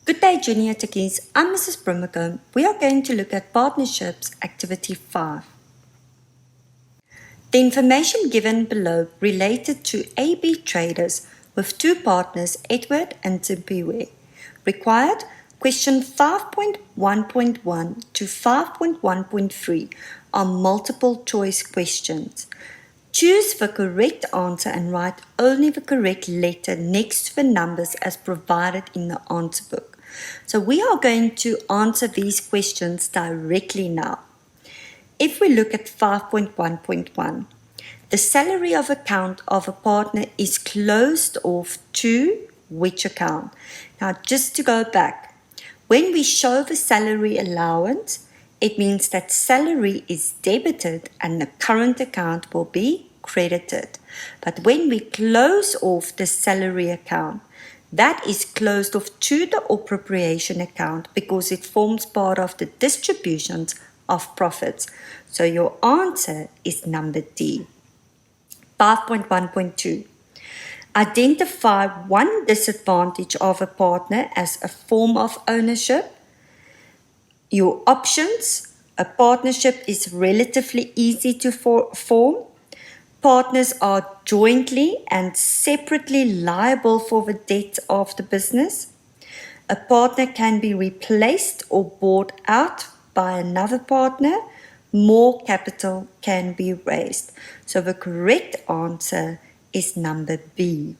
Good day, Junior Techies. I'm Mrs. Brimacombe. We are going to look at Partnerships Activity 5. The information given below related to AB traders with two partners, Edward and Timpiwe. Required question 5.1.1 to 5.1.3 are multiple choice questions. Choose the correct answer and write only the correct letter next to the numbers as provided in the answer book. So we are going to answer these questions directly now. If we look at 5.1.1, the salary of account of a partner is closed off to which account? Now, just to go back, when we show the salary allowance, it means that salary is debited and the current account will be credited. But when we close off the salary account, that is closed off to the appropriation account because it forms part of the distributions of profits. So your answer is number D. 5.1.2. Identify one disadvantage of a partner as a form of ownership. Your options: a partnership is relatively easy to form. Partners are jointly and separately liable for the debt of the business. A partner can be replaced or bought out by another partner. More capital can be raised. So the correct answer is number B.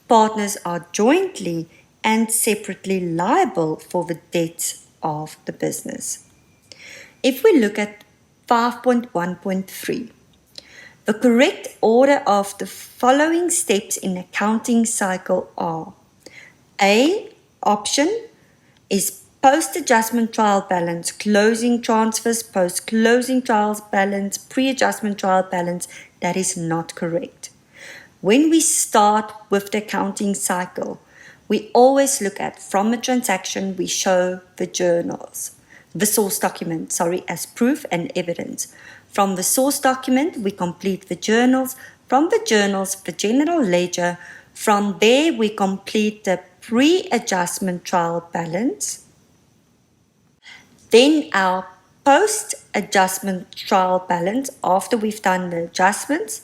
Partners are jointly and separately liable for the debts of the business. If we look at 5.1.3, the correct order of the following steps in accounting cycle are: A, option is post-adjustment trial balance, closing transfers, post-closing trials balance, pre-adjustment trial balance. That is not correct. When we start with the accounting cycle, we always look at, from a transaction, we show the journals, the source document, as proof and evidence. From the source document, we complete the journals. From the journals, the general ledger. From there, we complete the pre-adjustment trial balance. Then our post-adjustment trial balance after we've done the adjustments.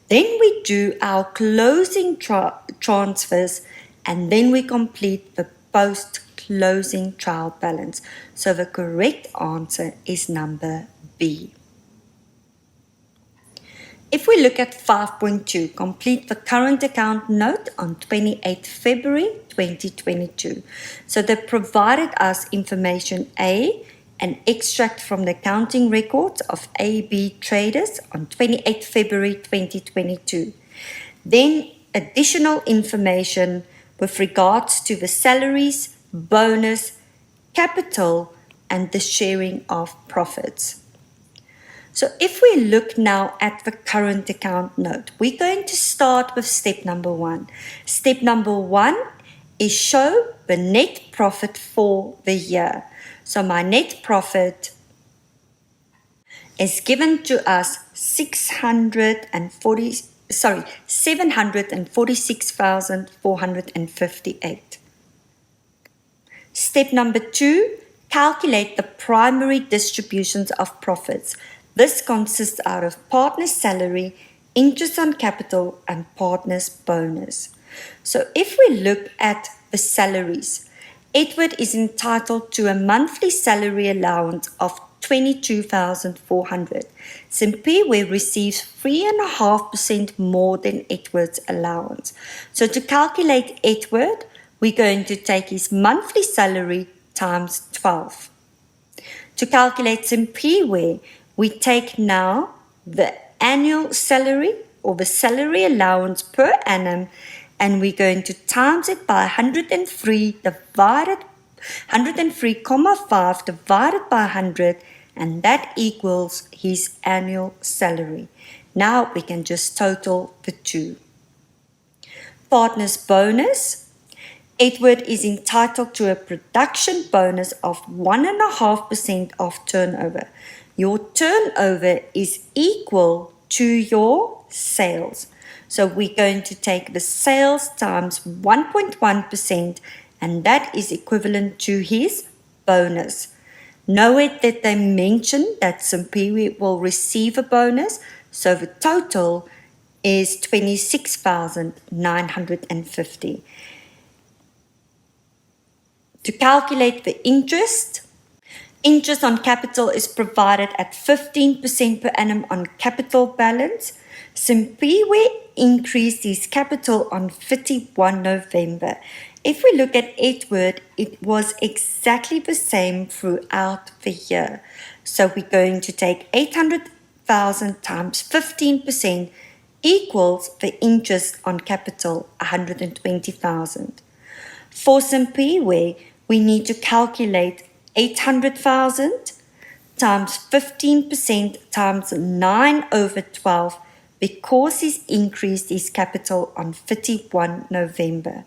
Then we do our closing transfers, and then we complete the post-closing trial balance. So the correct answer is number B. If we look at 5.2, complete the current account note on 28 February 2022. So they provided us information A, an extract from the accounting records of AB traders on 28 February 2022. Then additional information with regards to the salaries, bonus, capital, and the sharing of profits. So if we look now at the current account note, we're going to start with step number 1. Step number 1 is show the net profit for the year. So my net profit is given to us 746,458. Step number 2, calculate the primary distributions of profits. This consists out of partner's salary, interest on capital, and partner's bonus. So if we look at the salaries, Edward is entitled to a monthly salary allowance of 22,400. Simpiwe receives 3.5% more than Edward's allowance. So to calculate Edward, we're going to take his monthly salary times 12. To calculate Simpiwe, we take now the annual salary or the salary allowance per annum, and we're going to times it by 103.5 divided by 100, and that equals his annual salary. Now we can just total the two. Partner's bonus. Edward is entitled to a production bonus of 1.5% of turnover. Your turnover is equal to your sales. So we're going to take the sales times 1.1%, and that is equivalent to his bonus. Nowhere did they mention that Simpiwe will receive a bonus, so the total is 26,950. To calculate the interest on capital is provided at 15% per annum on capital balance. Simpiwe increased his capital on 31 November. If we look at Edward, it was exactly the same throughout the year. So we're going to take 800,000 times 15% equals the interest on capital, 120,000. For Simpiwe, we need to calculate 800,000 times 15% times 9 over 12 because he's increased his capital on 31 November.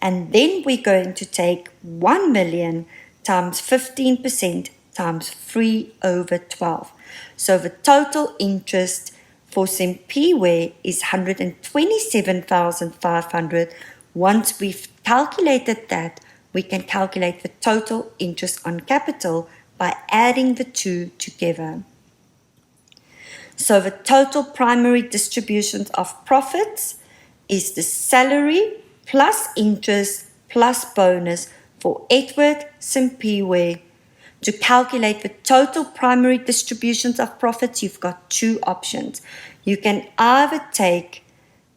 And then we're going to take 1 million times 15% times 3 over 12. So the total interest for Simpiwe is 127,500. Once we've calculated that, we can calculate the total interest on capital by adding the two together. So the total primary distributions of profits is the salary plus interest plus bonus for Edward Simpiwe. To calculate the total primary distributions of profits, you've got two options. You can either take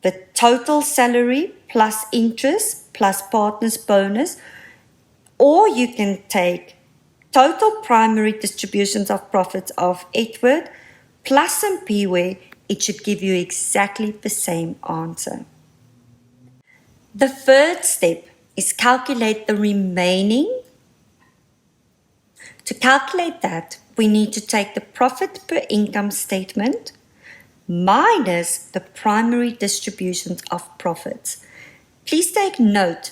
the total salary plus interest plus partner's bonus, or you can take total primary distributions of profits of Edward plus Simpiwe. It should give you exactly the same answer. The third step is calculate the remaining. To calculate that, we need to take the profit per income statement minus the primary distributions of profits. Please take note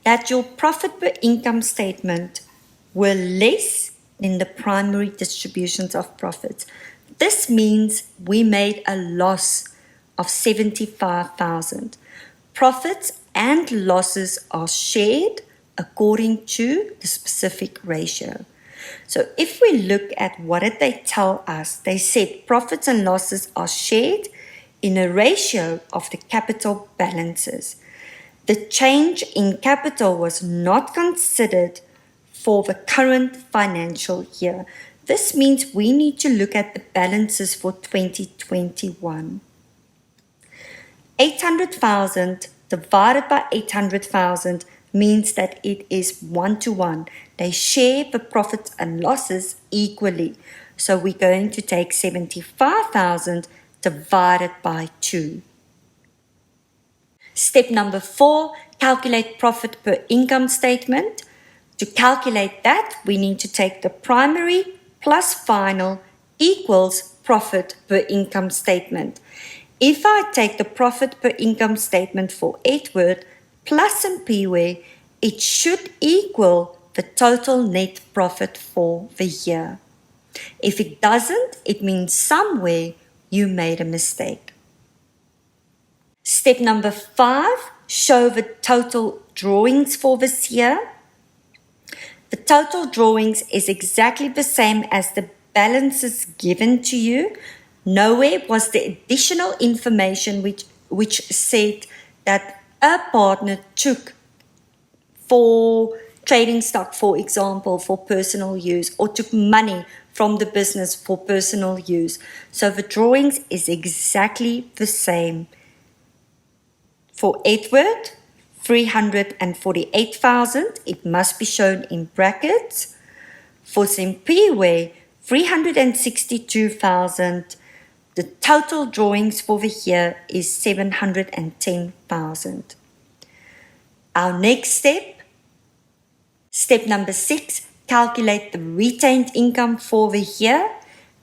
that your profit per income statement were less than the primary distributions of profits. This means we made a loss of 75,000. Profits and losses are shared according to the specific ratio. So if we look at what did they tell us, they said profits and losses are shared in a ratio of the capital balances. The change in capital was not considered for the current financial year. This means we need to look at the balances for 2021. 800,000 divided by 800,000 means that it is 1-to-1. They share the profits and losses equally. So we're going to take 75,000 divided by 2. Step number 4, calculate profit per income statement. To calculate that, we need to take the primary plus final equals profit per income statement. If I take the profit per income statement for Edward plus Simpiwe, it should equal the total net profit for the year. If it doesn't, it means somewhere you made a mistake. Step number 5, show the total drawings for this year. The total drawings is exactly the same as the balances given to you. Nowhere was the additional information which said that a partner took for trading stock, for example, for personal use, or took money from the business for personal use. So the drawings is exactly the same. For Edward, 348,000, it must be shown in brackets. For Simpiwe, 362,000. The total drawings for the year is 710,000. Our next step number 6, calculate the retained income for the year.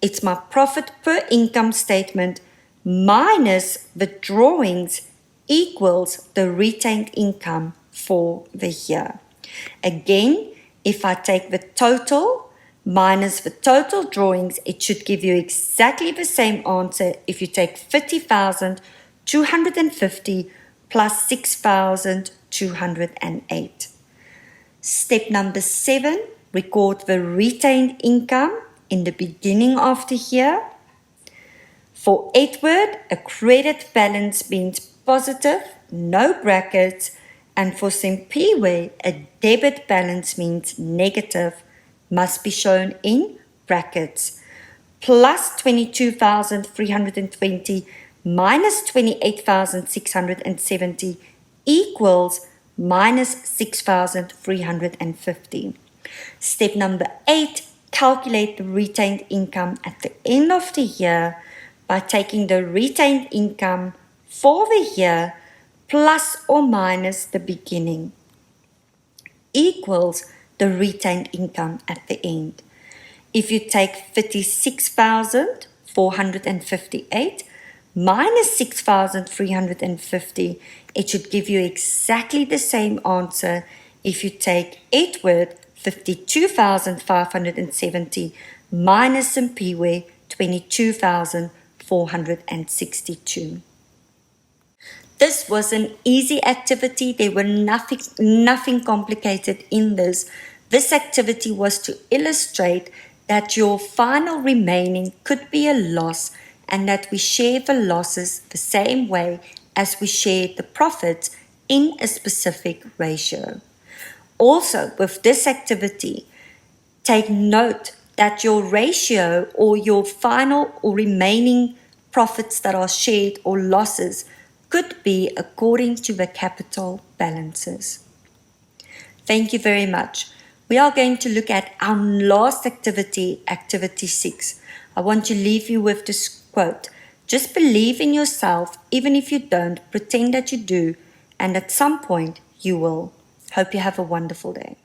It's my profit per income statement minus the drawings equals the retained income for the year. Again, if I take the total minus the total drawings, it should give you exactly the same answer if you take 30,250 plus 6,208. Step number 7, record the retained income in the beginning of the year. For Edward, a credit balance means positive, no brackets, and for Simpiwe, a debit balance means negative, must be shown in brackets. Plus 22,320 minus 28,670 equals minus 6,350. Step number 8, calculate the retained income at the end of the year by taking the retained income for the year plus or minus the beginning equals the retained income at the end. If you take 36,458 minus 6,350, it should give you exactly the same answer if you take Edward 52,570 minus Simpiwe 22,462. This was an easy activity. There were nothing complicated in this. This activity was to illustrate that your final remaining could be a loss and that we share the losses the same way as we share the profits in a specific ratio. Also, with this activity, take note that your ratio or your final or remaining profits that are shared or losses could be according to the capital balances. Thank you very much. We are going to look at our last activity, activity 6. I want to leave you with this quote. Just believe in yourself, even if you don't, pretend that you do, and at some point you will. Hope you have a wonderful day.